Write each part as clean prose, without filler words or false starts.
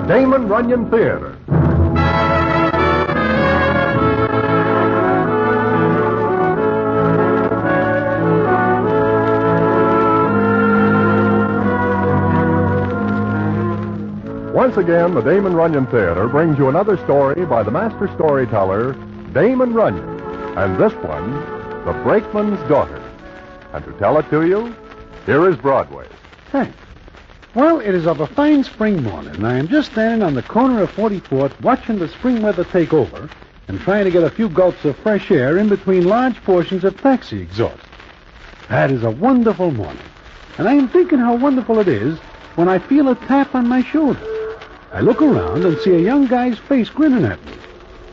Damon Runyon Theater. Once again, the Damon Runyon Theater brings you another story by the master storyteller, Damon Runyon. And this one, The Brakeman's Daughter. And to tell it to you, here is Broadway. Thanks. Well, it is of a fine spring morning, and I am just standing on the corner of 44th watching the spring weather take over and trying to get a few gulps of fresh air in between large portions of taxi exhaust. That is a wonderful morning, and I am thinking how wonderful it is when I feel a tap on my shoulder. I look around and see a young guy's face grinning at me.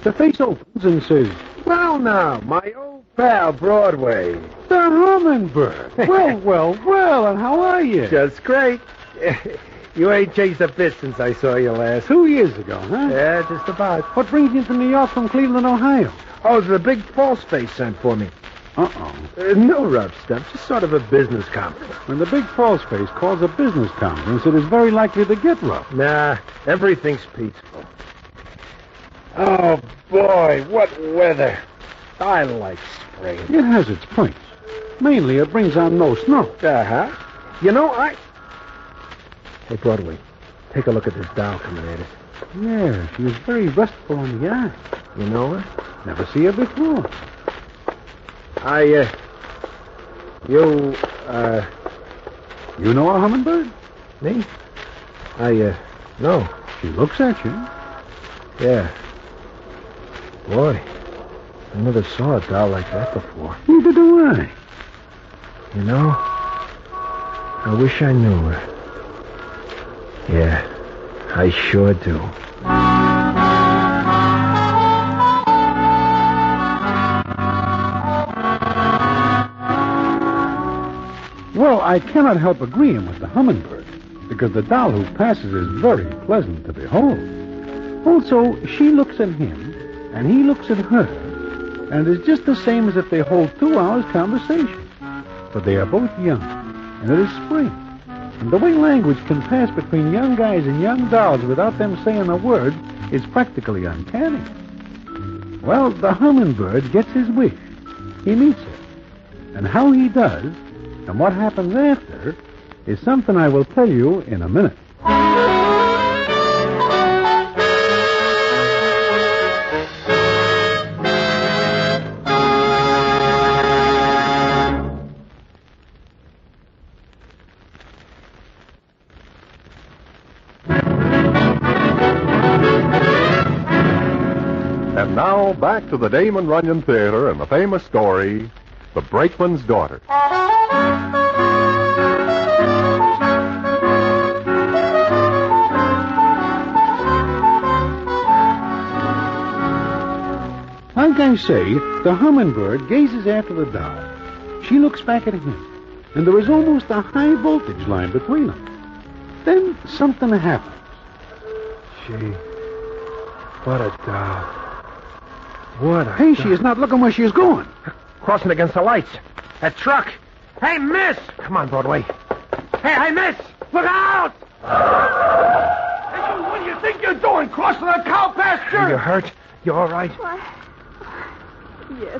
The face opens and says, "Well, now, my old pal, Broadway." "The Hummingbird." Well, and how are you? Just great. You ain't changed a bit since I saw you last. 2 years ago, huh? Yeah, just about. What brings you to New York from Cleveland, Ohio? Oh, the big false face sent for me. No rough stuff, just sort of a business conference. When the big false face calls a business conference, it is very likely to get rough. Nah, everything's peaceful. Oh, boy, what weather. I like spring. It has its points. Mainly, it brings on no snow. Uh-huh. You know, Hey, Broadway, take a look at this doll coming at us. Yeah, she is very restful on the eye. You know her? Never see her before. You know a hummingbird? Me? No. She looks at you. Yeah. Boy, I never saw a doll like that before. Neither do I. You know, I wish I knew her. Yeah, I sure do. Well, I cannot help agreeing with the hummingbird, because the doll who passes is very pleasant to behold. Also, she looks at him, and he looks at her, and it is just the same as if they hold 2 hours' conversation. But they are both young, and it is spring. And the way language can pass between young guys and young dolls without them saying a word is practically uncanny. Well, the hummingbird gets his wish. He meets her. And how he does, and what happens after, is something I will tell you in a minute. And now, back to the Damon Runyon Theater and the famous story, The Brakeman's Daughter. Like I say, the hummingbird gazes after the doll. She looks back at him, and there is almost a high voltage line between them. Then something happens. Gee, what a doll. What a Hey, doll. she is not looking where she is going. Crossing against the lights. That truck. Hey, miss! Come on, Broadway. Hey, miss! Look out! Hey, you, what do you think you're doing, crossing a cow pasture? You hurt? You all right? Why? Yes,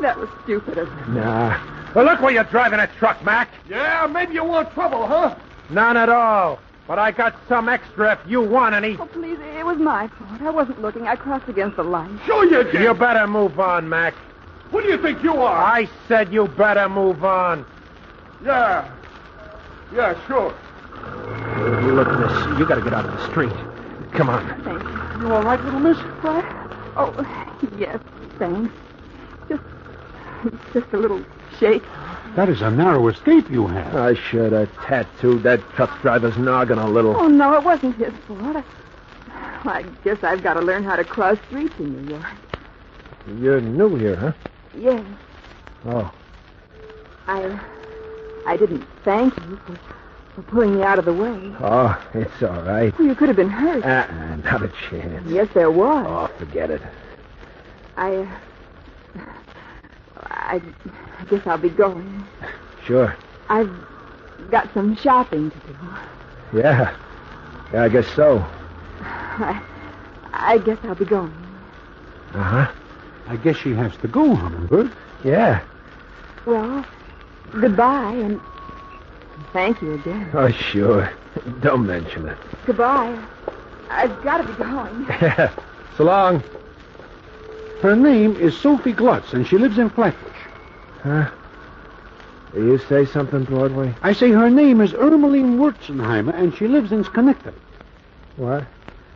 that was stupid of me. Nah. Well, look where you're driving that truck, Mac. Yeah, maybe you want trouble, huh? None at all. But I got some extra if you want any. Oh, please, it was my fault. I wasn't looking. I crossed against the light. Sure you did. You better move on, Mac. Who do you think you are? I said you better move on. Yeah, sure. You look, miss. You gotta get out of the street. Come on. Thank you. You all right, little miss? What? Oh, yes, thanks. Just a little shake. That is a narrow escape you have. I should have tattooed that truck driver's noggin a little. Oh, no, it wasn't his fault. I guess I've got to learn how to cross streets in New York. You're new here, huh? Yes. Oh. I didn't thank you for pulling me out of the way. Oh, it's all right. You could have been hurt. Not a chance. Yes, there was. Oh, forget it. I guess I'll be going. Sure. I've got some shopping to do. Yeah, I guess so. I guess I'll be going. Uh-huh. I guess she has to go, Hummingbird. Yeah. Well, goodbye, and thank you again. Oh, sure. Don't mention it. Goodbye. I've got to be going. So long. Her name is Sophie Glutz, and she lives in Flatbush. Huh? You say something, Broadway? I say her name is Ermeline Wurzenheimer, and she lives in Schenectady. What?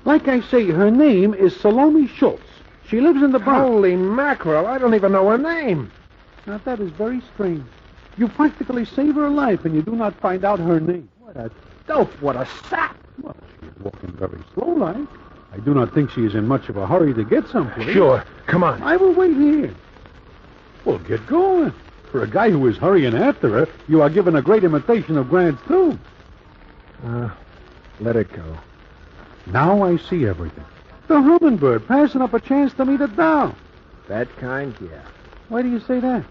Like I say, her name is Salome Schultz. She lives in the Bronx. Holy mackerel, I don't even know her name. Now, that is very strange. You practically save her life, and you do not find out her name. What a dope, what a sap. Well, she is walking very slow-like. I do not think she is in much of a hurry to get someplace. Sure, come on. I will wait here. Well, get going. For a guy who is hurrying after her, you are giving a great imitation of Grant's, too. Let it go. Now I see everything. The Hummingbird passing up a chance to meet a doll. That kind, yeah. Why do you say that?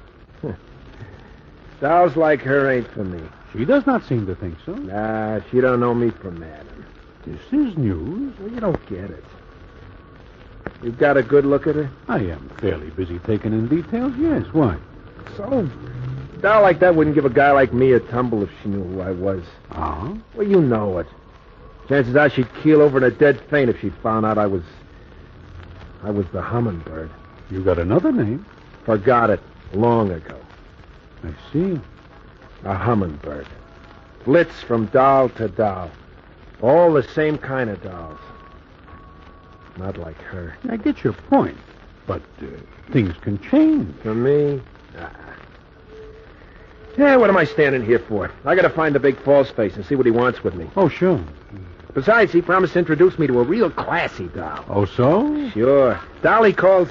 Dolls like her ain't for me. She does not seem to think so. Nah, she don't know me from Adam. This is news. Well, you don't get it. You've got a good look at her? I am fairly busy taking in details, yes. Why? So, a doll like that wouldn't give a guy like me a tumble if she knew who I was. Uh-huh. Well, you know it. Chances are she'd keel over in a dead faint if she found out I was the Hummingbird. You got another name. Forgot it long ago. I see. A Hummingbird. Flits from doll to doll. All the same kind of dolls. Not like her. I get your point. But things can change. For me? Nah. Yeah, what am I standing here for? I gotta find the big false face and see what he wants with me. Oh, sure. Besides, he promised to introduce me to a real classy doll. Oh, so? Sure. Doll he calls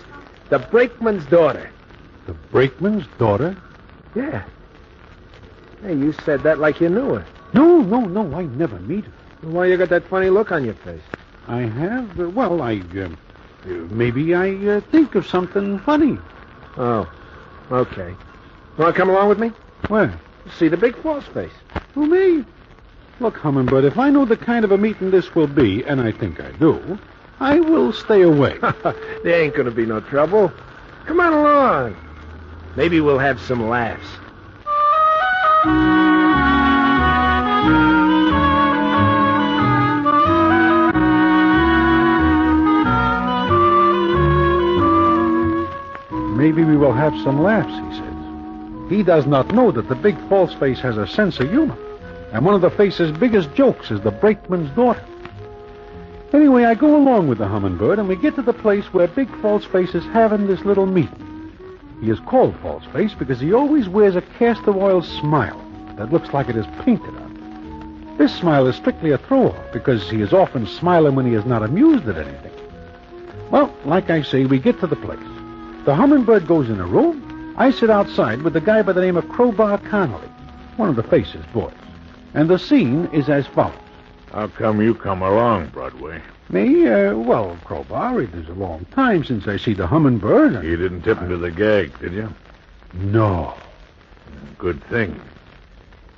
the Brakeman's daughter. The Brakeman's daughter? Yeah. Hey, you said that like you knew her. No, I never meet her. Why you got that funny look on your face? I have? Maybe I think of something funny. Oh, okay. Want to come along with me? Where? See the big false face. Who, me? Look, Hummingbird, if I know the kind of a meeting this will be, and I think I do, I will stay away. There ain't gonna be no trouble. Come on along. Maybe we'll have some laughs. Maybe we will have some laughs, he says. He does not know that the big false face has a sense of humor. And one of the face's biggest jokes is the brakeman's daughter. Anyway, I go along with the Hummingbird, and we get to the place where Big False Face is having this little meeting. He is called False Face because he always wears a castor oil smile that looks like it is painted on. This smile is strictly a throw-off because he is often smiling when he is not amused at anything. Well, like I say, we get to the place. The Hummingbird goes in a room. I sit outside with the guy by the name of Crowbar Connolly, one of the Face's boys. And the scene is as follows. How come you come along, Broadway? Me? Crowbar, it is a long time since I see the Hummingbird. You didn't tip into the gag, did you? No. Good thing.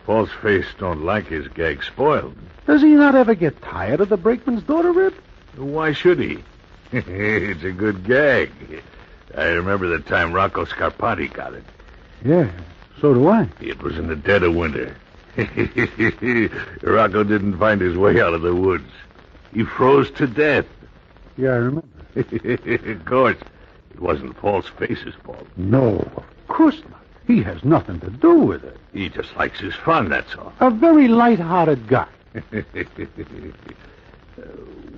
False Face don't like his gag spoiled. Does he not ever get tired of the brakeman's daughter, Rip? Why should he? It's a good gag. I remember the time Rocco Scarpati got it. Yeah, so do I. It was in the dead of winter. Rocco didn't find his way out of the woods. He froze to death. Yeah, I remember. Of course, it wasn't False Face's fault. No, of course not. He has nothing to do with it. He just likes his fun, that's all. A very light-hearted guy.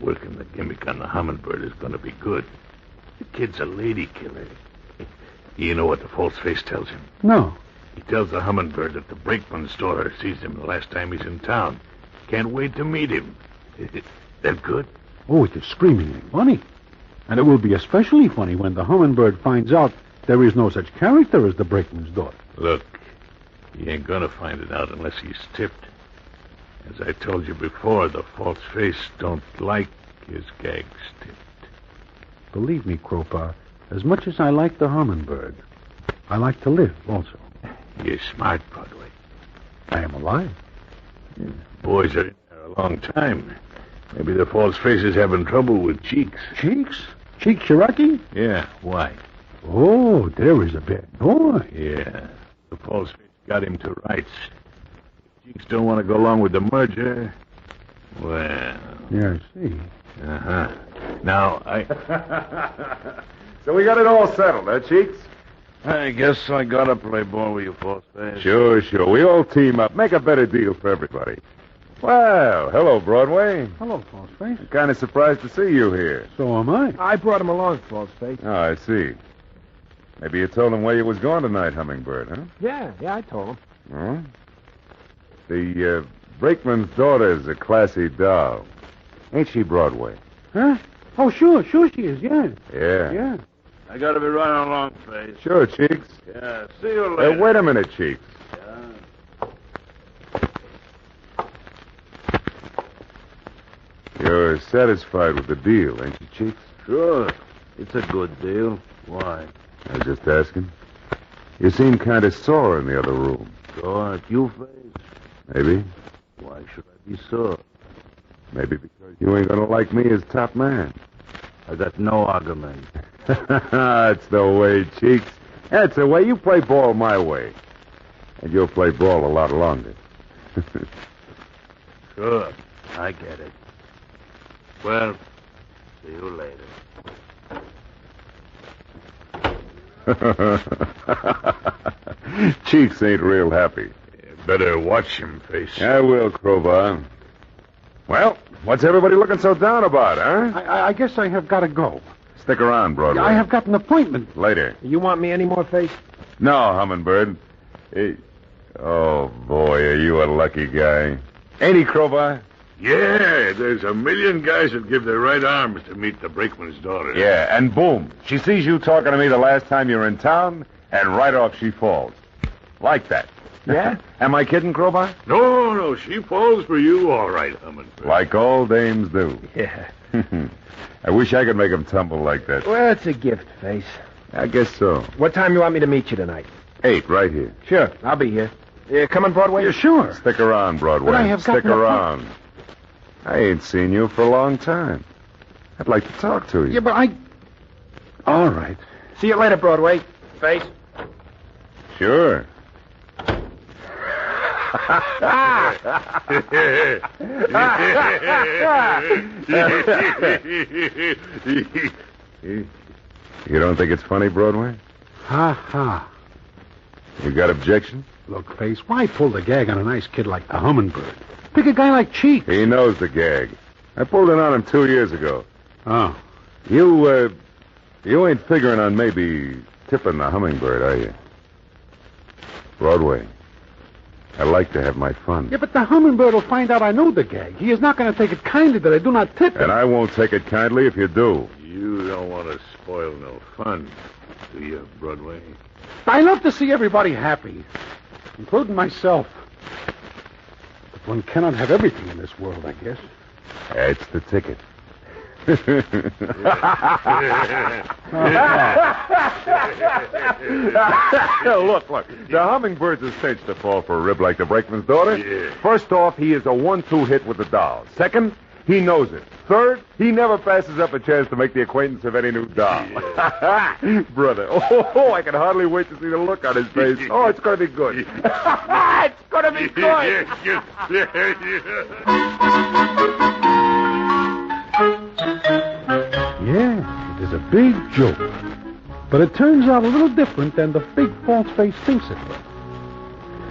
Working the gimmick on the Hummingbird is going to be good. The kid's a lady killer. You know what the False Face tells him? No. He tells the Hummingbird that the brakeman's daughter sees him the last time he's in town. Can't wait to meet him. That good? Oh, it is screamingly funny. And it will be especially funny when the Hummingbird finds out there is no such character as the brakeman's daughter. Look, he ain't gonna find it out unless he's tipped. As I told you before, the False Face don't like his gags tipped. Believe me, Crowbar, as much as I like the Hummingbird, I like to live also. You're smart, Broadway. I am alive. Boys are in there a long time. Maybe the false face is having trouble with Cheeks. Cheeks? Cheeks Cherokee? Yeah, why? Oh, there is a bad boy. Yeah, the false face got him to rights. Cheeks don't want to go along with the merger. Well... Yeah, I see. Uh-huh. Now, So we got it all settled, huh, Cheeks? I guess I gotta play ball with you, false face. Sure. We all team up. Make a better deal for everybody. Well, hello, Broadway. Hello, false face. I'm kind of surprised to see you here. So am I. I brought him along, false face. Oh, I see. Maybe you told him where you was going tonight, Hummingbird, huh? Yeah, I told him. Huh? The brakeman's daughter's a classy doll. Ain't she, Broadway? Huh? Oh, sure she is, yeah. Yeah. I gotta be running along, face. Sure, Cheeks. Yeah, see you later. Wait a minute, Cheeks. You're satisfied with the deal, ain't you, Cheeks? Sure. It's a good deal. Why? I was just asking. You seem kind of sore in the other room. Sore at you, face? Maybe. Why should I be sore? Maybe because you ain't gonna like me as top man. I got no argument. That's the way, Cheeks. That's the way. You play ball my way. And you'll play ball a lot longer. Sure. I get it. Well, see you later. Cheeks ain't real happy. Better watch him, face. I will, Crowbar. Well, what's everybody looking so down about, huh? I guess I have got to go. Stick around, Broadway. I have got an appointment. Later. You want me any more, face? No, Hummingbird. Oh, boy, are you a lucky guy. Ain't he, Crowbar? Yeah, there's a million guys that give their right arms to meet the brakeman's daughter. Yeah, and boom. She sees you talking to me the last time you're in town, and right off she falls. Like that. Yeah? Am I kidding, Crowbar? No, she falls for you all right, Hummingbird. Like all dames do. Yeah. I wish I could make them tumble like that. Well, it's a gift, face. I guess so. What time you want me to meet you tonight? 8, right here. Sure, I'll be here. Come on, Broadway? Yeah, sure. Stick around, Broadway. But I have Stick gotten a- around. I ain't seen you for a long time. I'd like to talk to you. Yeah, but all right. See you later, Broadway. Face. Sure. You don't think it's funny, Broadway? Ha ha. You got objection? Look, Face, why pull the gag on a nice kid like the Hummingbird? Pick a guy like Cheeks. He knows the gag. I pulled it on him 2 years ago. Oh. You ain't figuring on maybe tipping the Hummingbird, are you? Broadway, I like to have my fun. Yeah, but the Hummingbird will find out I know the gag. He is not going to take it kindly that I do not tip him. And I won't take it kindly if you do. You don't want to spoil no fun, do you, Broadway? I love to see everybody happy, including myself. But one cannot have everything in this world, I guess. That's the ticket. Oh, Look. The Hummingbird's a cinch to fall for a rib like the brakeman's daughter. Yeah. First off, he is a 1-2 hit with the doll. Second, he knows it. Third, he never passes up a chance to make the acquaintance of any new doll. Brother, I can hardly wait to see the look on his face. Oh, it's going to be good. It's going to be good. Yeah, it is a big joke. But it turns out a little different than the big false face thinks it will.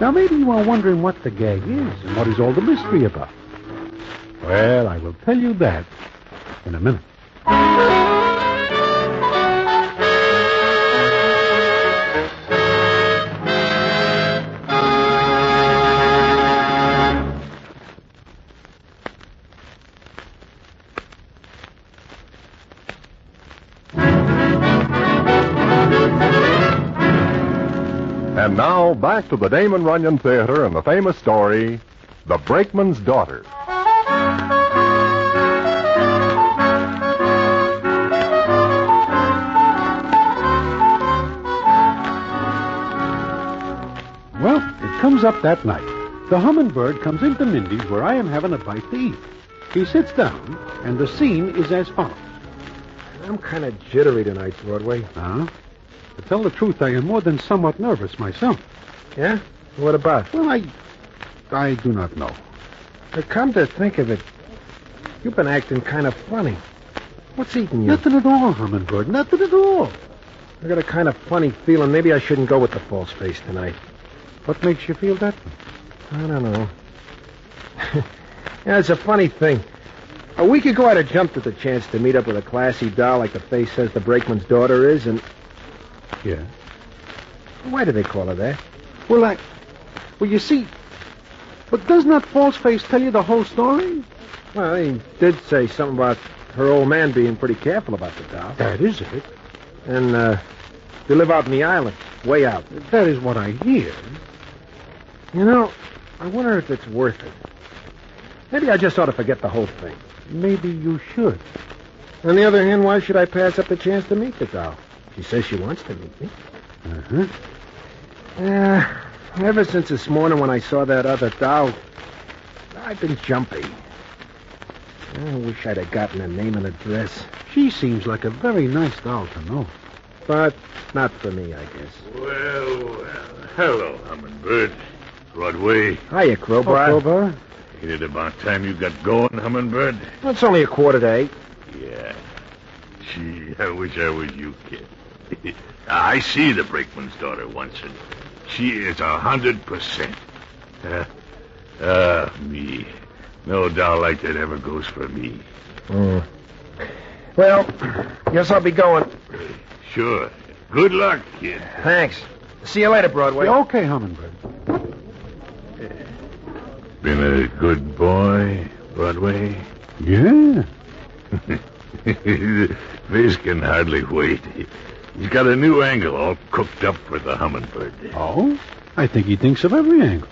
Now, maybe you are wondering what the gag is and what is all the mystery about. Well, I will tell you that in a minute. And now, back to the Damon Runyon Theater and the famous story, The Brakeman's Daughter. Well, it comes up that night. The Hummingbird comes into Mindy's where I am having a bite to eat. He sits down, and the scene is as follows. I'm kind of jittery tonight, Broadway. Huh? To tell the truth, I am more than somewhat nervous myself. Yeah? What about? Well, I do not know. But come to think of it, you've been acting kind of funny. What's eating you? Nothing at all, Hummingbird. Nothing at all. I got a kind of funny feeling maybe I shouldn't go with the false face tonight. What makes you feel that? I don't know. Yeah, it's a funny thing. A week ago, I'd have jumped at the chance to meet up with a classy doll like the face says the brakeman's daughter is, and... Yeah. Why do they call her that? Well, you see... But does not False Face tell you the whole story? Well, he did say something about her old man being pretty careful about the doll. That is it. And, they live out in the island, way out. That is what I hear. You know, I wonder if it's worth it. Maybe I just ought to forget the whole thing. Maybe you should. On the other hand, why should I pass up the chance to meet the doll? She says she wants to meet me. Uh-huh. Ever since this morning when I saw that other doll, I've been jumpy. I wish I'd have gotten a name and address. She seems like a very nice doll to know. But not for me, I guess. Well. Hello, Hummingbird. Broadway. Hiya, Crowbar. Crowbar? Ain't it about time you got going, Hummingbird? Well, it's only 7:45. Yeah. Gee, I wish I was you, kid. I see the brakeman's daughter once, and she is 100%. Me. No doll like that ever goes for me. Well, guess I'll be going. Sure. Good luck, kid. Thanks. See you later, Broadway. Okay, Hummingbird. Been a good boy, Broadway? Yeah. Face can hardly wait. He's got a new angle all cooked up for the Hummingbird. Oh? I think he thinks of every angle.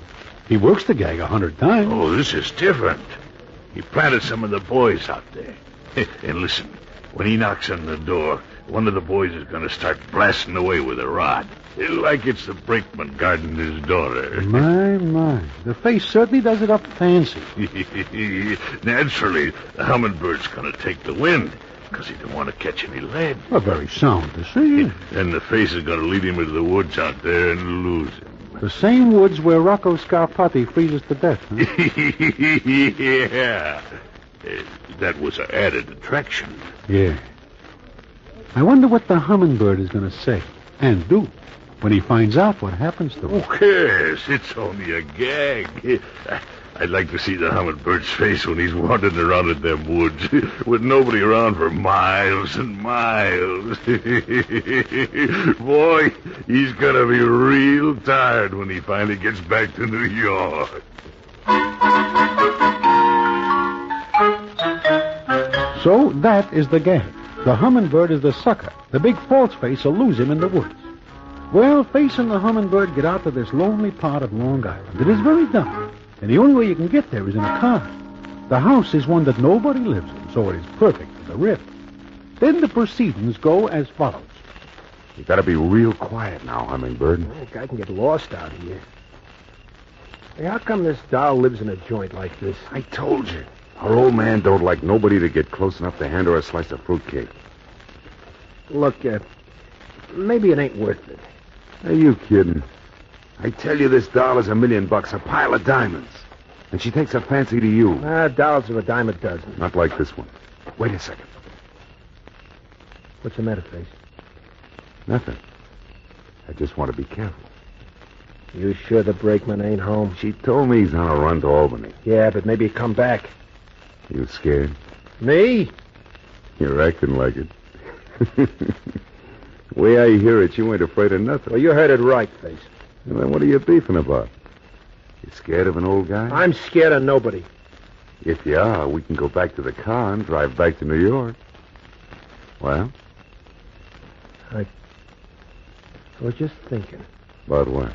He works the gag 100 times. Oh, this is different. He planted some of the boys out there. And listen, when he knocks on the door, one of the boys is going to start blasting away with a rod. Like it's the brakeman guarding his daughter. My. The face certainly does it up fancy. Naturally, the Hummingbird's going to take the wind, because he don't want to catch any lead. A very sound decision. Then the face is going to lead him into the woods out there and lose him. The same woods where Rocco Scarpati freezes to death, huh? Yeah. That was an added attraction. Yeah. I wonder what the Hummingbird is going to say and do when he finds out what happens to him. Who cares? It's only a gag. I'd like to see the Hummingbird's face when he's wandering around in them woods with nobody around for miles and miles. Boy, he's going to be real tired when he finally gets back to New York. So that is the gag. The Hummingbird is the sucker. The big false face will lose him in the woods. Well, Face and the Hummingbird get out to this lonely part of Long Island. It is very dark, and the only way you can get there is in a car. The house is one that nobody lives in, so it is perfect for the riff. Then the proceedings go as follows. You gotta be real quiet now, Hummingbird. I can get lost out here. Hey, how come this doll lives in a joint like this? I told you. Our old man don't like nobody to get close enough to hand her a slice of fruitcake. Look, maybe it ain't worth it. Are you kidding? I tell you, this doll is $1 million, a pile of diamonds. And she takes a fancy to you. Dolls are a dime a dozen. Not like this one. Wait a second. What's the matter, Face? Nothing. I just want to be careful. You sure the brakeman ain't home? She told me he's on a run to Albany. Yeah, but maybe he'll come back. You scared? Me? You're acting like it. The way I hear it, you ain't afraid of nothing. Well, you heard it right, Face. Well, then what are you beefing about? You scared of an old guy? I'm scared of nobody. If you are, we can go back to the car and drive back to New York. Well? I was just thinking. About what?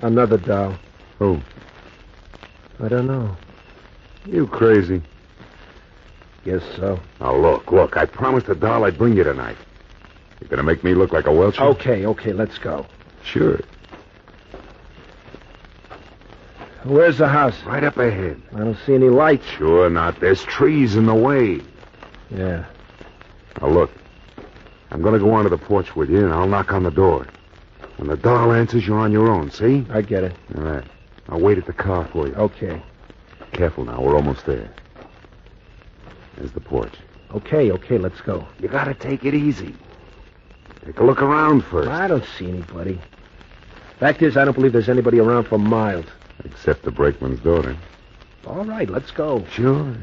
Another doll. Who? I don't know. You crazy. Guess so. Now, look. I promised the doll I'd bring you tonight. You're going to make me look like a Welshman? Okay, let's go. Sure. Where's the house? Right up ahead. I don't see any lights. Sure not. There's trees in the way. Yeah. Now, look. I'm going to go onto the porch with you, and I'll knock on the door. When the doll answers, you're on your own, see? I get it. All right. I'll wait at the car for you. Okay. Careful now. We're almost there. There's the porch. Okay, let's go. You got to take it easy. Take a look around first. I don't see anybody. Fact is, I don't believe there's anybody around for miles. Except the brakeman's daughter. All right, let's go. Sure.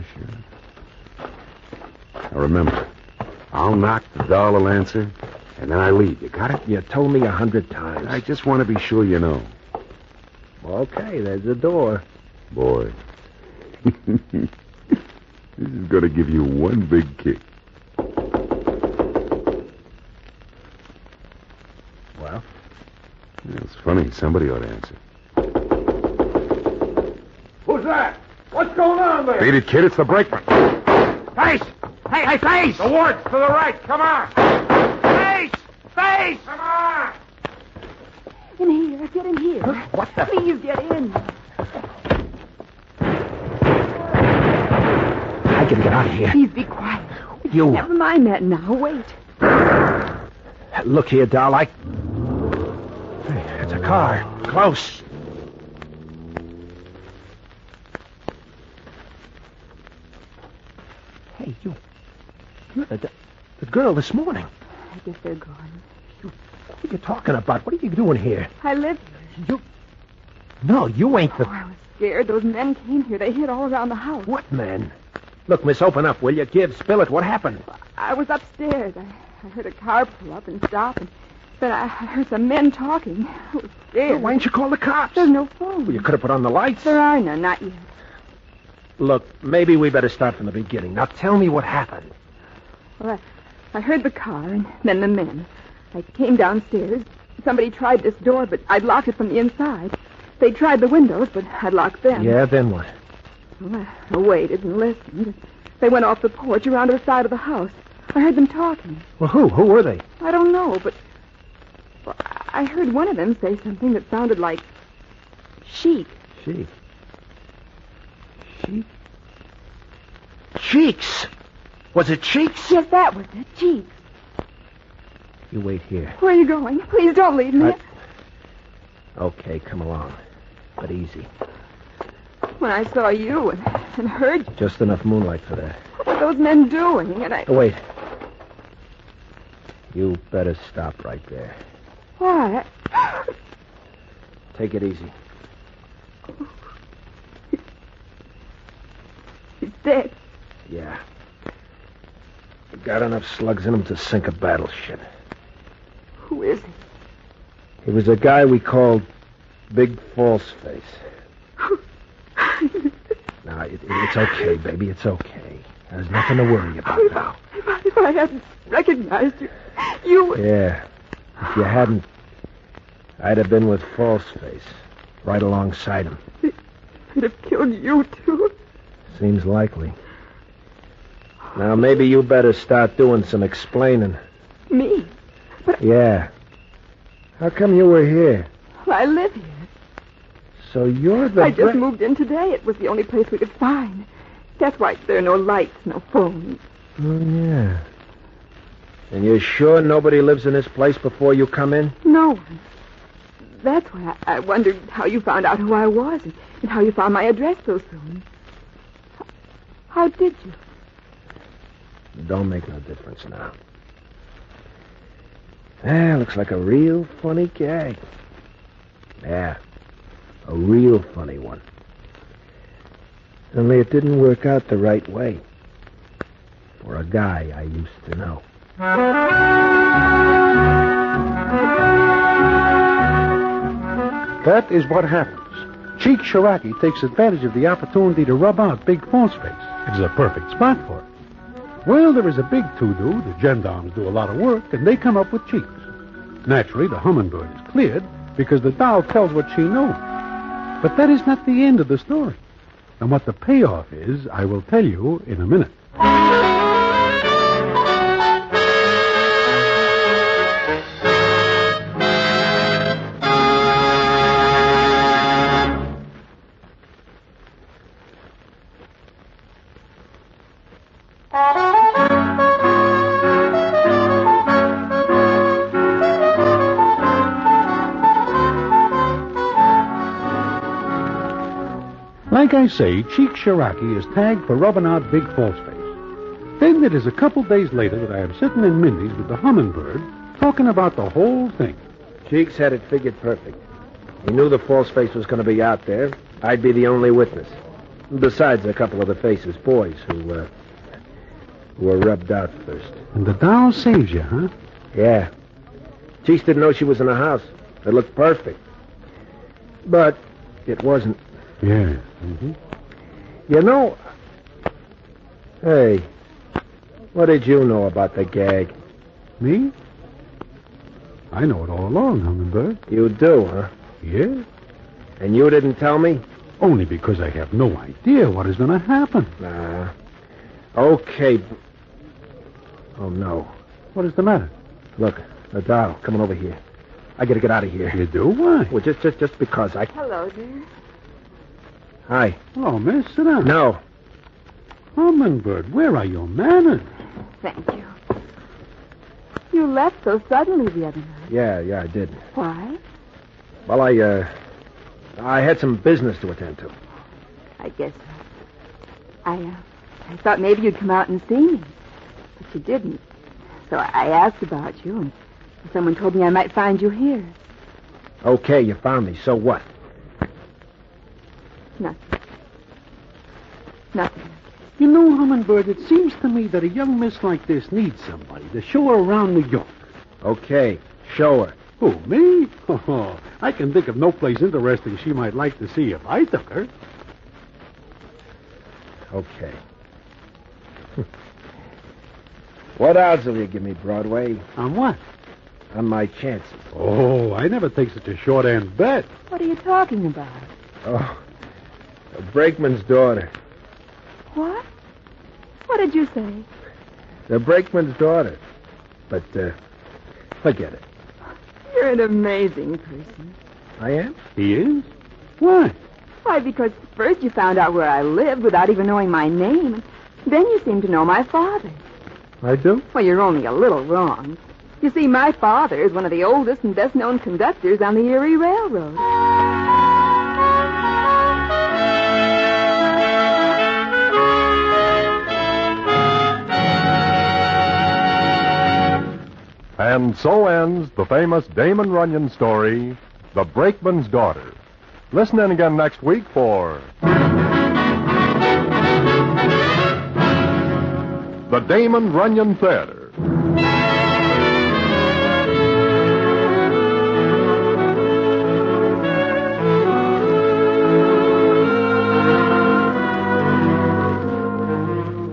Now, remember, I'll knock, the doll will answer, and then I leave. You got it? You told me 100 times. I just want to be sure you know. Okay, there's the door. Boy. This is going to give you one big kick. Well? Yeah, it's funny. Somebody ought to answer. Who's that? What's going on there? Beat it, kid. It's the brakeman. Face! Hey, Face! The woods, to the right. Come on. Face! Face! Come on! In here. Get in here. What the... Please get in. I can get out of here. Please be quiet. You... Never mind that now. Wait. Look here, doll, Hey, it's a car. Close. Hey, you're the girl this morning. I guess they're gone. What are you talking about? What are you doing here? I live here. No, you ain't the... Oh, I was scared. Those men came here. They hid all around the house. What man? Look, miss, open up, will you? Spill it. What happened? I was upstairs. I heard a car pull up and stop, and then I heard some men talking. I was scared. Well, why didn't you call the cops? There's no phone. Well, you could have put on the lights. There are none, not yet. Look, maybe we better start from the beginning. Now tell me what happened. Well, I heard the car and then the men. I came downstairs. Somebody tried this door, but I'd locked it from the inside. They tried the windows, but I'd locked them. Yeah, then what? Well, I waited and listened. They went off the porch around to the side of the house. I heard them talking. Well, who? Who were they? I don't know, but... Well, I heard one of them say something that sounded like... Chic. Chic? Chic? Cheeks! Was it Cheeks? Yes, that was it. Chic. You wait here. Where are you going? Please don't leave me. Okay, come along. But easy. When I saw you and heard you, Just enough moonlight for that. what were those men doing? And I... Oh, wait. You better stop right there. Why? Take it easy. He's dead. Yeah. You got enough slugs in him to sink a battleship. Who is he? He was a guy we called Big False Face. Now, it's okay, baby. It's okay. There's nothing to worry about now. If I hadn't recognized you... Yeah. If you hadn't, I'd have been with False Face, right alongside him. He'd have killed you, too. Seems likely. Now, maybe you better start doing some explaining. Me? But Yeah. How come you were here? I live here. So you're the... I just moved in today. It was the only place we could find. That's why there are no lights, no phones. Oh, yeah. And you're sure nobody lives in this place before you come in? No one. That's why I wondered how you found out who I was and how you found my address so soon. How did you? Don't make no difference now. Looks like a real funny gag. Yeah, a real funny one. Only it didn't work out the right way. For a guy I used to know. That is what happens. Cheek Shiraki takes advantage of the opportunity to rub out Big False Face. It's a perfect spot for it. Well, there is a big to-do. The gendarmes do a lot of work, and they come up with Cheeks. Naturally, the hummingbird is cleared because the doll tells what she knows. But that is not the end of the story. And what the payoff is, I will tell you in a minute. Like I say, Cheek Shiraki is tagged for rubbing out Big Falseface. Then it is a couple days later that I am sitting in Mindy's with the Hummingbird talking about the whole thing. Cheeks had it figured perfect. He knew the false face was going to be out there. I'd be the only witness. Besides a couple of the faces, boys who were rubbed out first. And the doll saves you, huh? Yeah. Cheeks didn't know she was in the house. It looked perfect. But it wasn't. Yeah. Mm-hmm. You know... Hey, what did you know about the gag? Me? I know it all along, Hummingbird. You do, huh? Yeah. And you didn't tell me? Only because I have no idea what is going to happen. Nah. Okay. Oh, no. What is the matter? Look, the doll coming over here. I gotta get out of here. You do? Why? Well, just because I... Hello, dear. Hi. Oh, miss, sit down. No. Hummingbird, where are your manners? Thank you. You left so suddenly the other night. Yeah, I did. Why? Well, I had some business to attend to. I guess so. I thought maybe you'd come out and see me, but you didn't. So I asked about you, and someone told me I might find you here. Okay, you found me. So what? Nothing. Nothing. You know, Hummingbird, it seems to me that a young miss like this needs somebody to show her around New York. Okay, show her. Who, me? Oh, I can think of no place interesting she might like to see if I took her. Okay. What odds will you give me, Broadway? On what? On my chances. Oh, I never take such a short-hand bet. What are you talking about? Oh, a brakeman's daughter. What? What did you say? The brakeman's daughter. But, forget it. You're an amazing person. I am? He is? Why? Why, because first you found out where I lived without even knowing my name, and then you seem to know my father. I do? Well, you're only a little wrong. You see, my father is one of the oldest and best-known conductors on the Erie Railroad. And so ends the famous Damon Runyon story, The Brakeman's Daughter. Listen in again next week for the Damon Runyon Theater.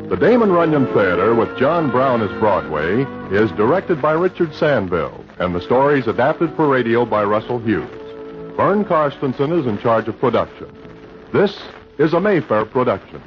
The Damon Runyon Theater, with John Brown as Broadway, is directed by Richard Sandville, and the stories adapted for radio by Russell Hughes. Vern Karstensen is in charge of production. This is a Mayfair production.